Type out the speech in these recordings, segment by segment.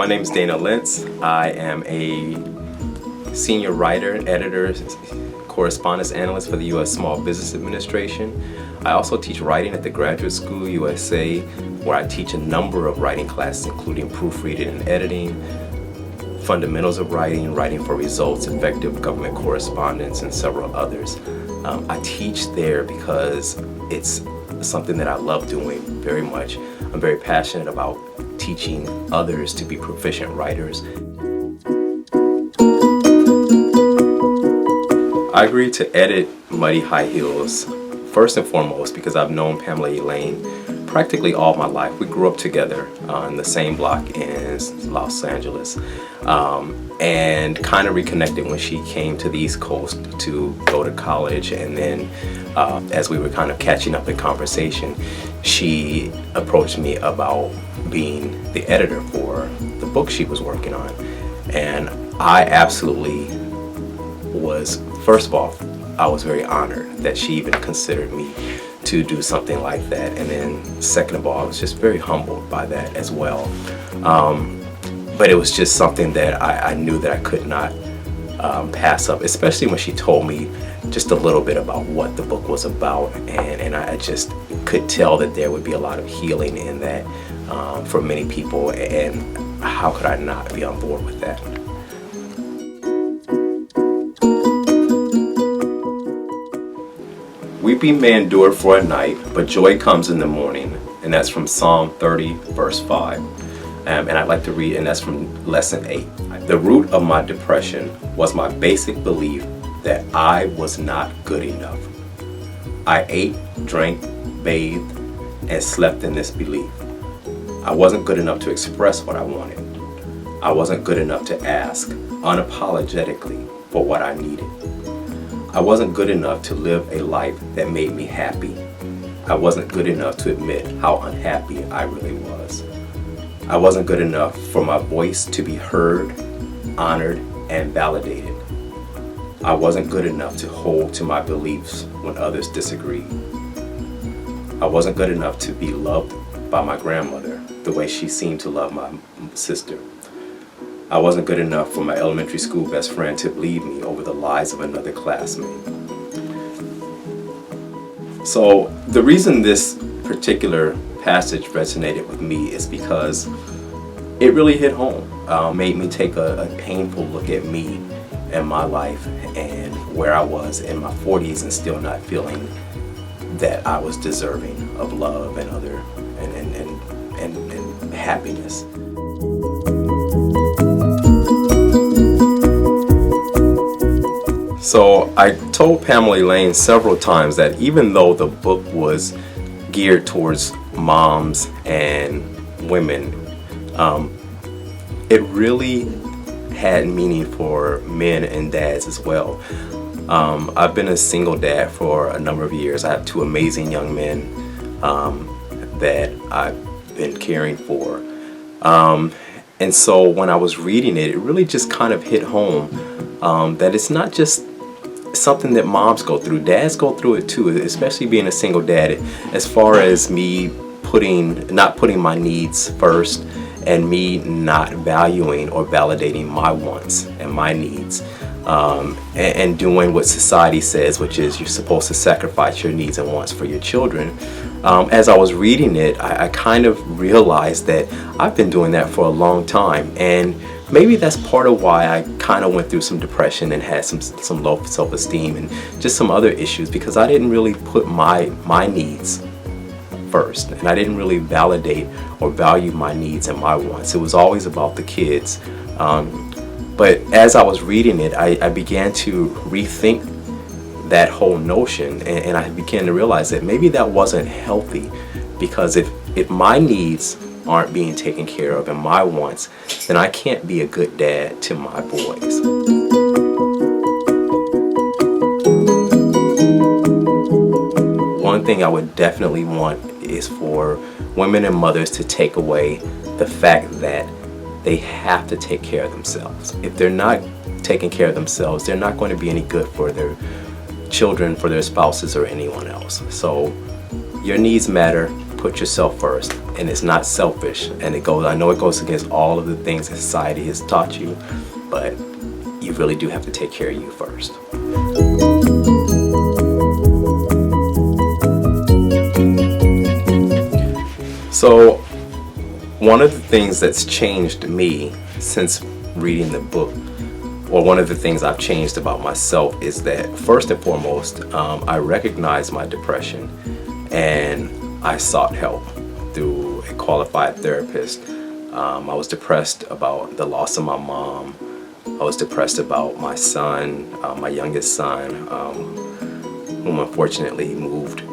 My name is Dana Lentz. I am a senior writer, editor, correspondence analyst for the U.S. Small Business Administration. I also teach writing at the Graduate School USA, where I teach a number of writing classes, including proofreading and editing, fundamentals of writing, writing for results, effective government correspondence, and several others. I teach there because it's something that I love doing very much. I'm very passionate about teaching others to be proficient writers. I agreed to edit Muddy High Heels first and foremost because I've known Pamela Elaine practically all my life. We grew up together in the same block in Los Angeles, and kind of reconnected when she came to the East Coast to go to college. And then as we were kind of catching up in conversation, she approached me about being the editor for the book she was working on. And I absolutely was, first of all, I was very honored that she even considered me to do something like that. And then second of all, I was just very humbled by that as well. But it was just something that I knew that I could not pass up, especially when she told me just a little bit about what the book was about. And I just could tell that there would be a lot of healing in that for many people. And how could I not be on board with that? Weeping may endure for a night, but joy comes in the morning. And that's from Psalm 30, verse 5. And I'd like to read, and that's from lesson 8. The root of my depression was my basic belief that I was not good enough. I ate, drank, bathed, and slept in this belief. I wasn't good enough to express what I wanted. I wasn't good enough to ask unapologetically for what I needed. I wasn't good enough to live a life that made me happy. I wasn't good enough to admit how unhappy I really was. I wasn't good enough for my voice to be heard, honored, and validated. I wasn't good enough to hold to my beliefs when others disagreed. I wasn't good enough to be loved by my grandmother the way she seemed to love my sister. I wasn't good enough for my elementary school best friend to believe me over the lies of another classmate. So the reason this particular passage resonated with me is because it really hit home, made me take a painful look at me and my life and where I was in my 40s and still not feeling that I was deserving of love and other and happiness. So I told Pamela Elaine several times that even though the book was geared towards moms and women, it really had meaning for men and dads as well. I've been a single dad for a number of years. I have two amazing young men that I've been caring for. And so when I was reading it, it really just kind of hit home that it's not just something that moms go through. Dads go through it too, especially being a single dad. As far as me not putting my needs first and me not valuing or validating my wants and my needs, and doing what society says, which is you're supposed to sacrifice your needs and wants for your children. As I was reading it, I kind of realized that I've been doing that for a long time, and maybe that's part of why I kind of went through some depression and had some low self-esteem and just some other issues, because I didn't really put my needs first, and I didn't really validate or value my needs and my wants. It was always about the kids. But as I was reading it, I began to rethink that whole notion, and I began to realize that maybe that wasn't healthy, because if my needs aren't being taken care of and my wants, then I can't be a good dad to my boys. One thing I would definitely want is for women and mothers to take away the fact that they have to take care of themselves. If they're not taking care of themselves, they're not going to be any good for their children, for their spouses, or anyone else. So your needs matter. put yourself first, and it's not selfish, and I know it goes against all of the things that society has taught you, but you really do have to take care of you first. So one of the things that's changed me since reading the book, or one of the things I've changed about myself, is that first and foremost, I recognized my depression and I sought help through a qualified therapist. I was depressed about the loss of my mom. I was depressed about my son, my youngest son, whom unfortunately moved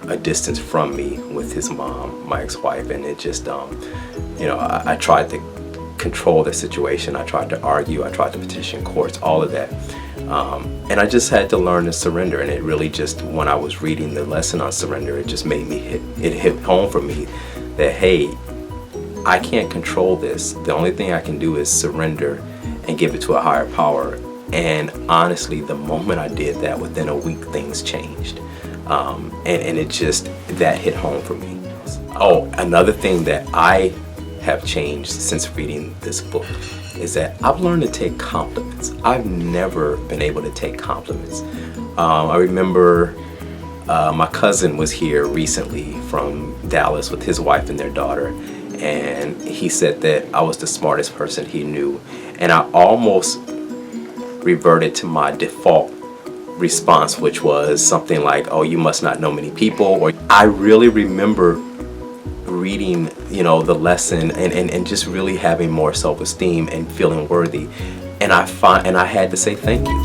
a distance from me with his mom, my ex-wife, and it just, I tried to control the situation. I tried to argue. I tried to petition courts, all of that. And I just had to learn to surrender. And it really just, when I was reading the lesson on surrender, it just made me hit home for me that, hey, I can't control this. The only thing I can do is surrender and give it to a higher power. And honestly, the moment I did that, within a week, things changed. And it just, that hit home for me. Oh, another thing that I have changed since reading this book is that I've learned to take compliments. I've never been able to take compliments. I remember my cousin was here recently from Dallas with his wife and their daughter, and he said that I was the smartest person he knew, and I almost reverted to my default response, which was something like, oh, you must not know many people. Or I really remember reading, the lesson and just really having more self-esteem and feeling worthy. And I had to say thank you.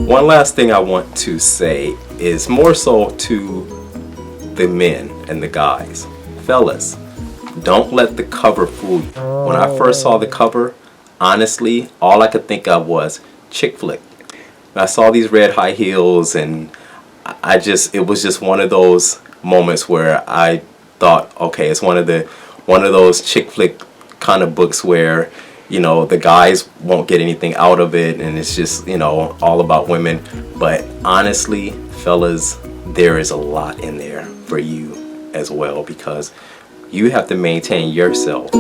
One last thing I want to say is more so to the men and the guys. Fellas, don't let the cover fool you. When I first saw the cover, honestly, all I could think of was chick flick. I saw these red high heels, and it was just one of those moments where I thought, okay, it's one of those chick flick kind of books where, the guys won't get anything out of it, and it's just, all about women. But honestly, fellas, there is a lot in there for you as well, because you have to maintain yourself.